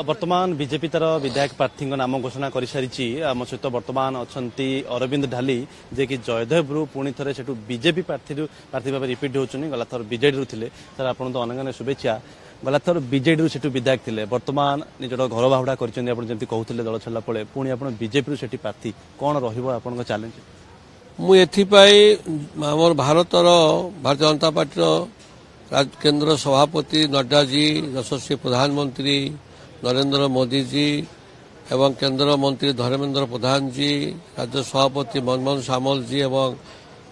वर्तमान बीजेपी तार विधायक प्रार्थी नाम घोषणा कर सारी आम सहित वर्तमान अच्छा अरविंद ढाली जे कि जयदेव पुणी थे से बीजेपी प्रार्थी भाव रिपीट होती गला थर बीजेडी थे सर आप तो अनेक शुभेच्छा गला थर बीजेडी से विधायक थे वर्तमान निज घर बाहुड़ा करते कहते दल छाड़ा पड़े पुणी आप बीजेपी से प्रार्थी कौन रहा चैलेंज मुझे भारतीय जनता पार्टी केंद्र सभापति नड्डा जी यशस्वी प्रधानमंत्री नरेंद्र मोदी जी एवं केंद्र मंत्री धर्मेंद्र प्रधान जी राज्य सभापति मनमोहन सामल जी एवं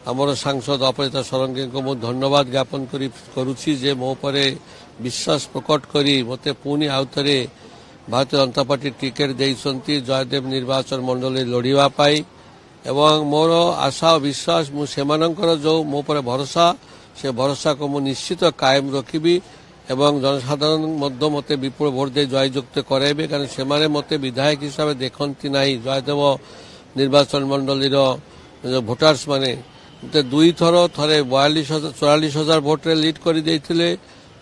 आमर सांसद अपराजिता षडंगी को मुझे धन्यवाद ज्ञापन करुच्ची जे मो परे विश्वास प्रकट करी मते पुणी आउथरे भारतीय जनता पार्टी टिकेट देइसंती जयदेव निर्वाचन मंडली लड़िबा पाई एवं मोर आशा और विश्वास मुझे जो मो पर भरोसा से भरोसा को मु निश्चित कायम रखी एवं जनसाधारण मते विपुल भोट दे जययुक्त कराइबे कारण से मते विधायक हिसाब से देखती ना जयदेव निर्वाचन मंडली जो भोटार्स माने मते दुई थर थे 44,000 भोट रे लीड कर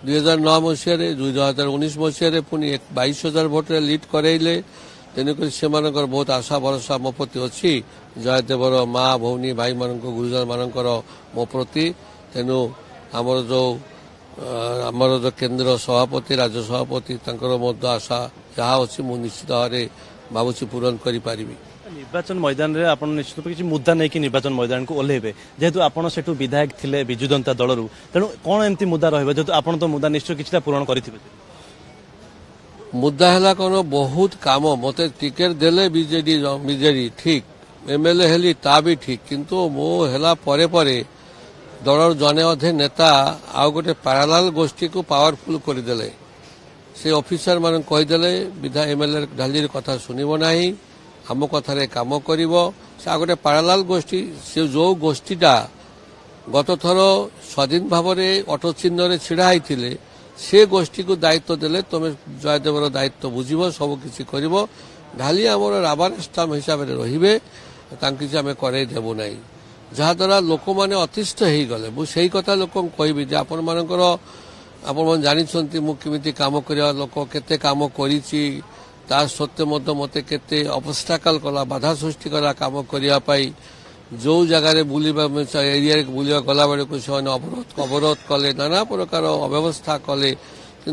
2009 मसीह 2019 मसीह पुणी 22,000 भोट रे लीड कराइले तेणुक से बहुत आशा भरोसा मो प्रति अच्छी जयदेवर माँ भौनी भाई मान गुरुजन मानकर मो प्रति तेणु आमर जो केंद्र सभापति राज्य सभापति आशा जहाँ अच्छी मुझे निश्चित भाव में भावुची पूरण करी निर्वाचन मैदान रे आपण निश्चित किसी मुद्दा नहीं कि निर्वाचन मैदान को ओह्लैबे जेहेतु आपण सेठू विधायक थिले विजु जनता दलरू तेणु कौन एमती मुद्दा रहिबे जेहेतु आपण तो मुद्दा निश्चय किछटा पूरण करिथिबे मुद्दा है कौन बहुत काम मत टिकेट देले बीजेडी ठीक एमएलए हेली ता भी ठीक किंतु मो हेला परे परे दलर जने अधे नेता आउ गोटे पैरालाल गोष्ठी को पावरफुल करदेले से ऑफिसर मान कहीदेले विधा एमएलए ढाली कथा सुनिब नाही आम कथार काम कर गोटे पैरालाल गोष्ठी से जो गोष्ठीटा गत थर स्वाधीन भाव में अटो चिन्ह छिड़ा होते से गोष्ठी को दायित्व देले तुम जयदेवर दायित्व बुझब सबकि कर ढाली आमर राबार स्टाम्प हिसाब से रे किसी आम करदेबू ना जहाद्वारा लोक मैंने अतिष्ठ हो गले मुझे कथा लोक कहबी आपण मानकर आपण जानते मुझे कम करवा लोक केते काम करिछि ता सत्वे मते केते ऑब्स्टेकल कला बाधा सृष्टि कला काम करने जो जगार बुलवा एरिया बुलवा गला बेलू से अवरोध कले नाना प्रकार अव्यवस्था कले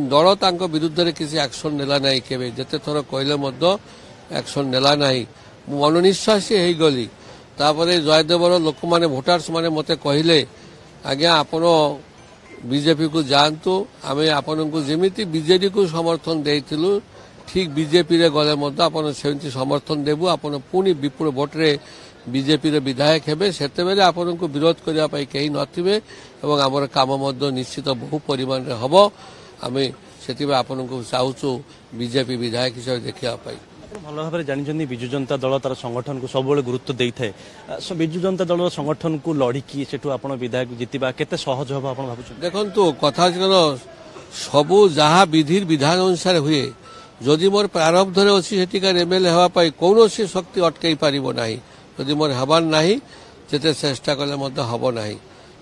दल तांक विरुद्ध में किसी एक्शन नेला ना केवे जिते थर कहले एक्शन नेला ना मनोनिश्वासी हो गली तापरे जयदेवर लोक माने भोटार्स माने मते कहले आज्ञा आपण बीजेपी को जानतु आमे आपण को जेमिति बीजेडी को समर्थन देइथिलु ठीक बीजेपी रे गले आपण सेमति समर्थन देबु आपण पुनी विपुल भोट रे बीजेपी रे विधायक हेबे सेते बेले आपण को विरोध करिया पाई केही नथिबे एवं हमर काम मध्य निश्चित बहु परिमाण रे हबो आमे सेतिबे आपण को चाहूचु बीजेपी विधायक हिसाब देखिया पाई भल भाव में जानते विजु जनता दल तार संगठन को सब गुरुत्व दे थाए विजु जनता दल संगठन को लड़िकी से विधायक जीतवा केते सहज हम आप भावुँ देखो कथा सबू जहाँ विधि विधान अनुसार हुए जदि मोर प्रारब्ध अच्छी सेठिकार एमएलए होगापाई कौन शक्ति अटकई पार ना जदि मोर हबार ना जिते चेष्टा कले हम ना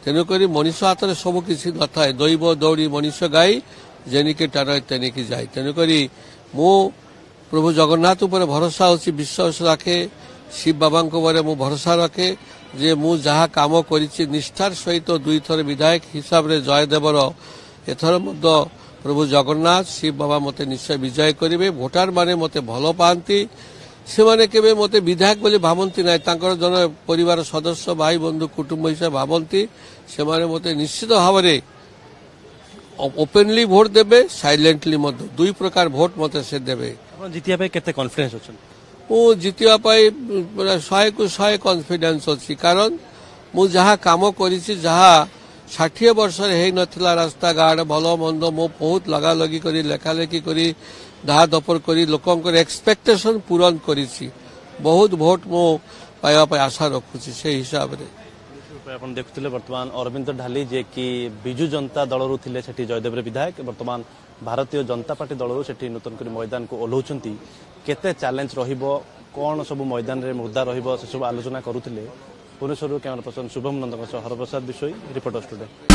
तेणुक मनीष हाथ में सबकि न थाए दैव दौड़ी मनीष गाई जेनिके टाण तेनिकी जाए तेणुक मु प्रभु जगन्नाथ उपर भरोसा अच्छी विश्वास रखे शिव बाबा मु भरोसा रखे जे मु जहाँ काम करिछि निष्ठार सहित दुई थर विधायक हिसाब रे जयदेवर एथर प्रभु जगन्नाथ शिव बाबा मते निश्चय विजय करेंगे भोटार माने मते भल पाती से माने केबे मते विधायक बोली भावती ना जन परिवार सदस्य भाई बंधु कुटुंब हिसाब भावती से माने मते निश्चित भाव में ओपनली भोट देबे साइलेंटली दुई प्रकार भोट मते से देबे जीतिया केते कॉन्फिडेंस अछि मु जीतिया 100 को 100 कॉन्फिडेंस अच्छी कारण मु जहाँ काम करिछि जहाँ 60 वर्ष है नथिला रास्ता घाट भल मंद मो बहुत लगा लगी करी लेखालेखी करी धा दपर करी लोकंकर एक्सपेक्टेशन पूरण करिछि बहुत भोट मो पाइबा आशा रखुछि से हिसाब रे अपन देखुले वर्तमान अरविंद ढाली जे कि विजु जनता दलरू थिले सेठी जयदेव विधायक वर्तमान भारतीय जनता पार्टी दलरू सेठी नूतन करी मैदान को ओह्लौचंती केते चैलेंज रहिबो कौन सब मैदान रे मुद्दा रहिबो से सब आलोचना करुथिले भुवनेश्वर कैमरा पर्सन शुभम नंदन हरप्रसाद विषय रिपोर्टर स्टूडियो।